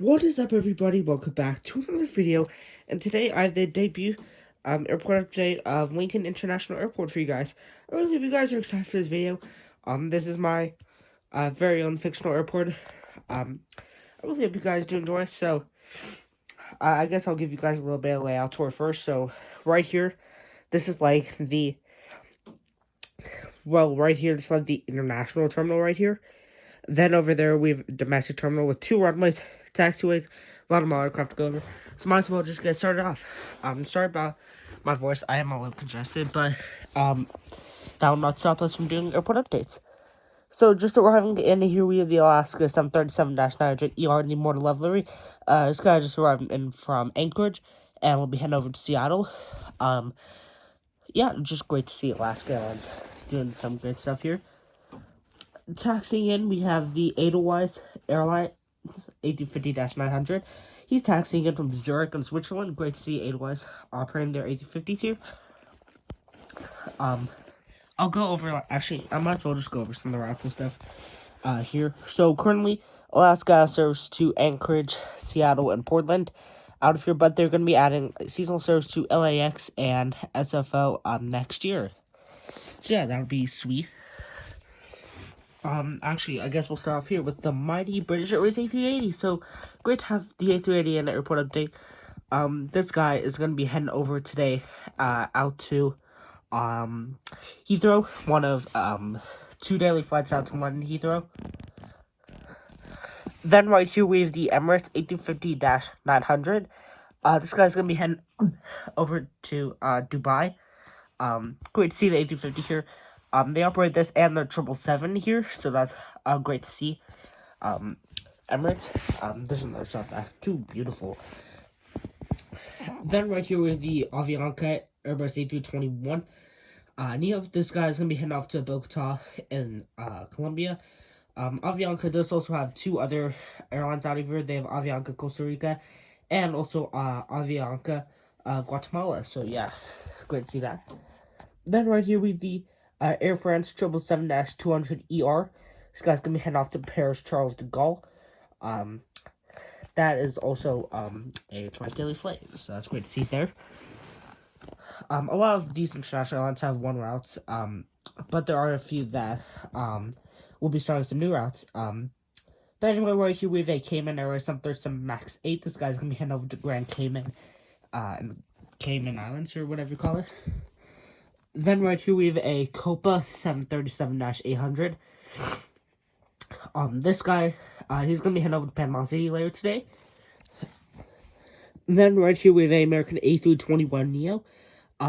What is up, everybody? Welcome back to another video, and today I have the debut airport update of Lincoln International Airport for you guys. I really hope you guys are excited for this video. This is my very own fictional airport. I really hope you guys do enjoy. So, I guess I'll give you guys a little bit of layout tour first. So, right here, this is like right here, this is like the international terminal right here. Then over there, we have a domestic terminal with 2 runways, taxiways, a lot of model aircraft to go over. So might as well just get started off. Sorry about my voice. I am a little congested, but that will not stop us from doing airport updates. So just arriving in here, we have the Alaska 737-900 ER in the Immortal Livery. This guy just arrived in from Anchorage, and we'll be heading over to Seattle. Yeah, just great to see Alaska Airlines doing some great stuff here. Taxiing in, we have the Edelweiss Airline A350-900. He's taxiing in from Zurich in Switzerland. Great to see Edelweiss operating their A350 too. I'll go over, actually, I might as well just go over some of the routes and stuff here. So currently, Alaska serves to Anchorage, Seattle, and Portland out of here, but they're going to be adding seasonal service to LAX and SFO next year. So yeah, that would be sweet. Actually, I guess we'll start off here with the mighty British Airways A380. So, great to have the A380 in the airport update. This guy is going to be heading over today, out to, Heathrow, one of, 2 daily flights out to London Heathrow. Then right here we have the Emirates A350-900. This guy's going to be heading over to, Dubai. Great to see the A350 here. They operate this and their 777 here, so that's great to see. Emirates, this is another shot that's too beautiful. Then right here we have the Avianca Airbus A321 Neo. This guy is going to be heading off to Bogota in Colombia. Avianca does also have 2 other airlines out of here. They have Avianca Costa Rica and also Avianca Guatemala. So yeah, great to see that. Then right here we have the Air France 777-200ER. This guy's going to be heading off to Paris Charles de Gaulle. That is also a twice daily flight, so that's great to see there. A lot of these international airlines have 1 routes, but there are a few that will be starting some new routes. But anyway, right here we have a Cayman Airways 737 MAX 8. This guy's going to be heading over to Grand Cayman, and Cayman Islands, or whatever you call it. Then right here we have a Copa 737-800. This guy, he's going to be heading over to Panama City later today. Then right here we have a American A321 Neo.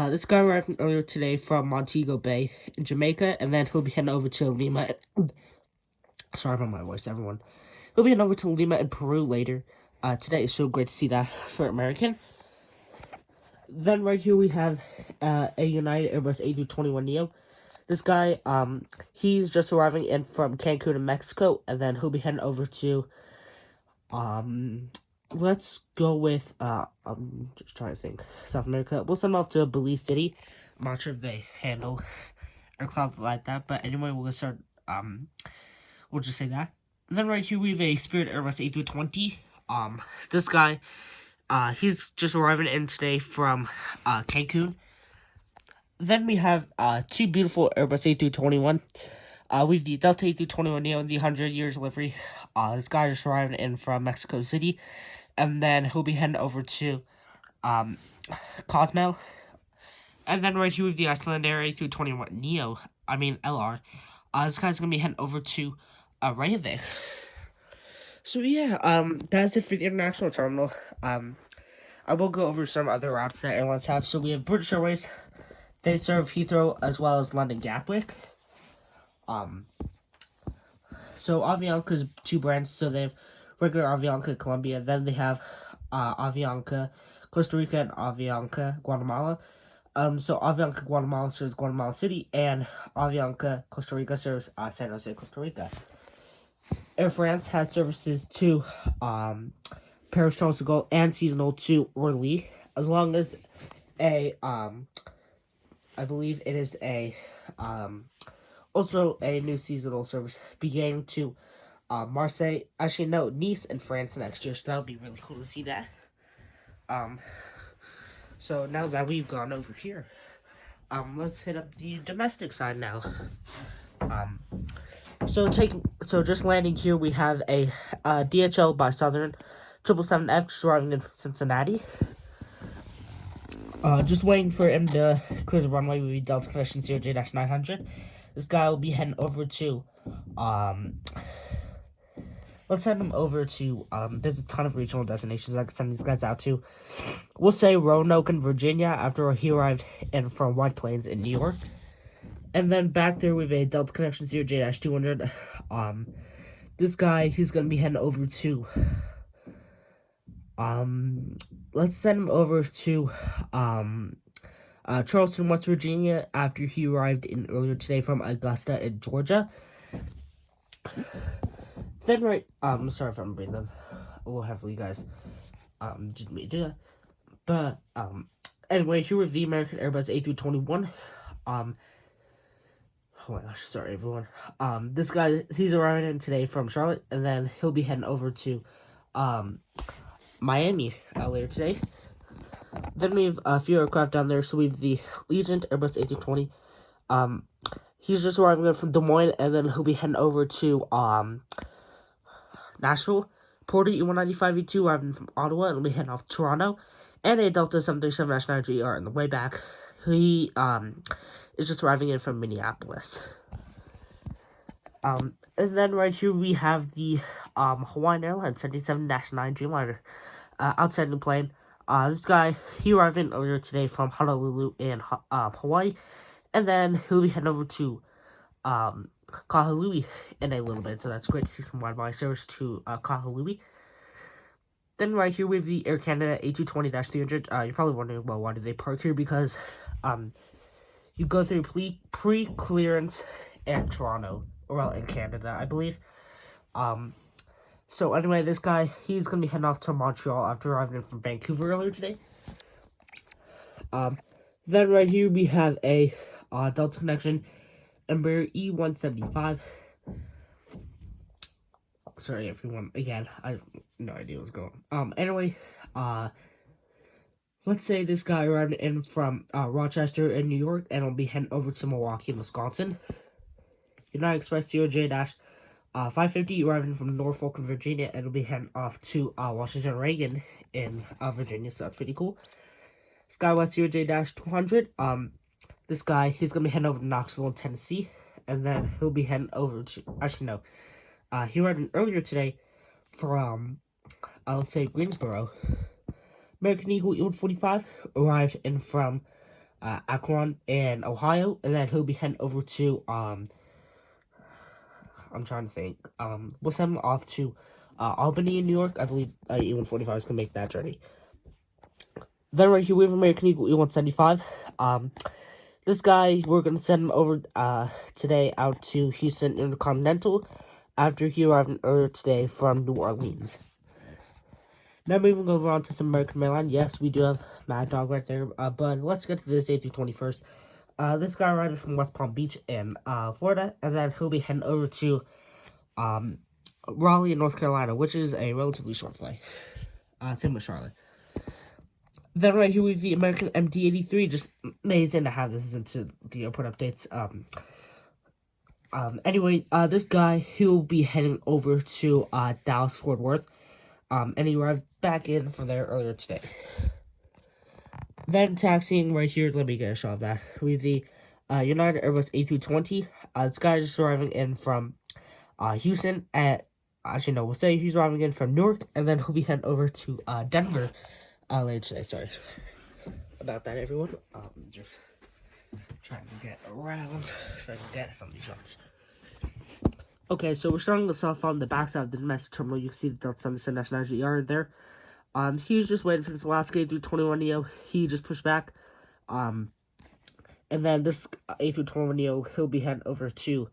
This guy arrived earlier today from Montego Bay in Jamaica, and then he'll be heading over to Lima. Sorry about my voice, everyone. He'll be heading over to Lima in Peru later today, so great to see that for American. Then right here we have a United Airbus A321 Neo. This guy, he's just arriving in from Cancun in Mexico, and then he'll be heading over to, let's go with, I'm just trying to think, South America. We'll send him off to Belize City. I'm not sure if they handle aircraft like that, but anyway, we'll start, we'll just say that. And then right here we have a Spirit Airbus A320. This guy, he's just arriving in today from Cancun. Then we have 2 beautiful Airbus A321. We have the Delta A321 Neo in the 100 years delivery. This guy just arrived in from Mexico City. And then he'll be heading over to Cozumel. And then right here we have the Icelandair A321 Neo. LR. This guy's going to be heading over to Reykjavik. So yeah, that's it for the international terminal. I will go over some other routes that airlines have. So we have British Airways. They serve Heathrow as well as London Gatwick. So Avianca's 2 brands. So they have regular Avianca Colombia. Then they have Avianca Costa Rica and Avianca Guatemala. So Avianca Guatemala serves Guatemala City, and Avianca Costa Rica serves San Jose, Costa Rica. Air France has services to Paris Charles de Gaulle and seasonal to Orly, as long as a I believe it is a also a new seasonal service beginning to Marseille, actually no, Nice and France next year, so that would be really cool to see that. So now that we've gone over here, let's hit up the domestic side now. So just landing here, we have a DHL by Southern 777F just arriving in Cincinnati. Just waiting for him to clear the runway with Delta Connection CRJ-900. This guy will be heading over to, let's send him over to, there's a ton of regional destinations I can send these guys out to. We'll say Roanoke in Virginia after he arrived in from White Plains in New York. And then back there we have a Delta Connection CRJ-200. This guy, he's going to be heading over to, let's send him over to, Charleston, West Virginia, after he arrived in earlier today from Augusta in Georgia. Then sorry if I'm breathing a little heavily, guys. Didn't mean to do that. But, anyway, here with the American Airbus A321. Oh my gosh, sorry everyone. This guy, he's arriving in today from Charlotte, and then he'll be heading over to, Miami later today. Then we have a few aircraft down there. So we have the Legion Airbus A320. He's just arriving in from Des Moines, and then he'll be heading over to Nashville. Porter E195E2 arriving from Ottawa, and he'll be heading off to Toronto. And a Delta 737-9GR on the way back. He is just arriving in from Minneapolis. And then right here we have the Hawaiian Airlines 77-9 Dreamliner outstanding plane. This guy, he arrived in earlier today from Honolulu in Hawaii, and then he'll be heading over to Kahului in a little bit, so that's great to see some wide-body service to Kahului. Then right here we have the Air Canada A220-300. You're probably wondering, well, why did they park here? Because you go through pre-clearance in Toronto, well, in Canada, I believe. So anyway, this guy, he's going to be heading off to Montreal after arriving in from Vancouver earlier today. Then right here we have a Delta Connection Embraer E175. Sorry everyone, again, I have no idea what's going on. Anyway, let's say this guy arrived in from Rochester in New York, and will be heading over to Milwaukee, Wisconsin. United Express CRJ-550 arriving from Norfolk in Virginia, and will be heading off to Washington Reagan in Virginia, so that's pretty cool. SkyWest CRJ-200, this guy, he's going to be heading over to Knoxville in Tennessee, and then he'll be heading over to, actually no, he arrived in earlier today from, let's say, Greensboro. American Eagle E145 arrived in from Akron in Ohio, and then he'll be heading over to, I'm trying to think, we'll send him off to Albany in New York. I believe E145 is going to make that journey. Then right here we have American Eagle E175. This guy, we're going to send him over today out to Houston Intercontinental after he arrived earlier today from New Orleans. Now moving over on to some American mainline. Yes, we do have Mad Dog right there, but let's get to this A320 first. This guy arrived from West Palm Beach in Florida, and then he'll be heading over to Raleigh, North Carolina, which is a relatively short flight. Same with Charlotte. Then right here we have the American MD-83. Just amazing to have this into the airport updates. Anyway, this guy, he'll be heading over to Dallas Fort Worth, and he arrived back in from there earlier today. Then taxiing right here, let me get a shot of that. We have the United Airbus A320. This guy is just arriving in from Houston actually no, we'll say he's arriving in from Newark, and then he'll be heading over to Denver later today. Sorry about that, everyone. Just trying to get around so I can get some of these shots. Okay, so we're starting this off on the backside of the domestic terminal. You can see the Delta 777-9GR there. He was just waiting for this last A321neo. He just pushed back. And then this A321neo, he'll be heading over to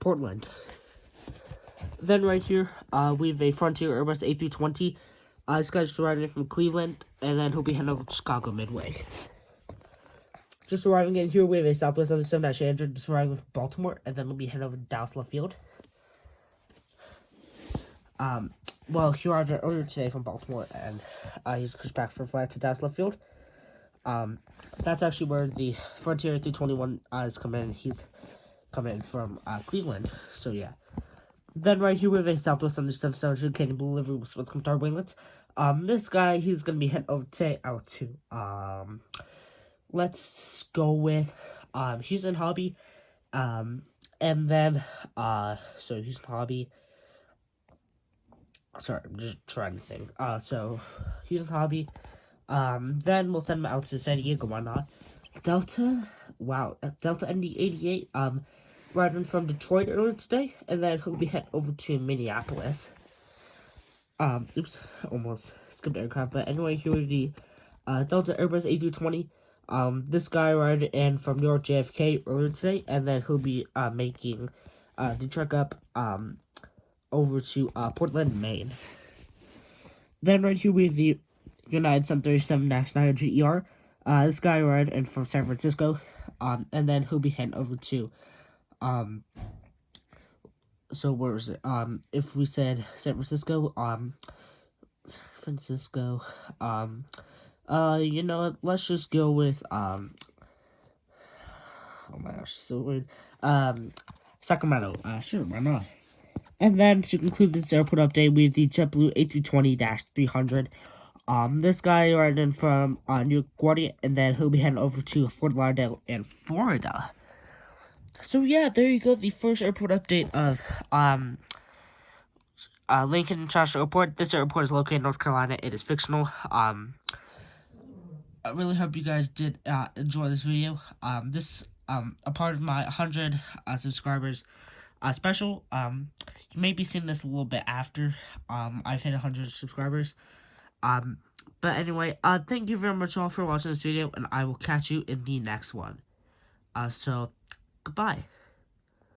Portland. Then right here, we have a Frontier Airbus A320. This guy's just arriving in from Cleveland, and then he'll be heading over to Chicago Midway. Just arriving in here, we have a Southwest 77-800 just arriving from Baltimore, and then we'll be heading over to Dallas Love Field. Well, he arrived earlier today from Baltimore, and he's pushed back for flight to Dallas left field. That's actually where the Frontier 321 is coming in. He's coming in from Cleveland. So yeah. Then right here we have a Southwest 77 Canadian Blue Livery with what's coming to our winglets. This guy, he's gonna be heading over today out to let's go with he's in hobby. And then so he's in hobby. Sorry, I'm just trying to think. So he's in hobby. Then we'll send him out to San Diego. Why not? Delta, wow, Delta ND88. Riding from Detroit earlier today, and then he'll be heading over to Minneapolis. Oops, almost skipped aircraft. But anyway, here we have the Delta Airbus A320. This guy riding in from New York JFK earlier today, and then he'll be making the trek up over to Portland, Maine. Then right here we have the United 737-900 GER. This guy riding in from San Francisco, and then he'll be heading over to so where is it? If we said San Francisco, you know what? Let's just go with oh my gosh, so weird. Sacramento. Sure, why not? And then to conclude this airport update with the JetBlue A320-300. This guy riding from New Guardia, and then he'll be heading over to Fort Lauderdale in Florida. So yeah, there you go, the first airport update of Lincoln International Airport. This airport is located in North Carolina. It is fictional. I really hope you guys did enjoy this video. This a part of my 100 subscribers special. You may be seeing this a little bit after I've hit 100 subscribers. But anyway, thank you very much all for watching this video, and I will catch you in the next one. So goodbye.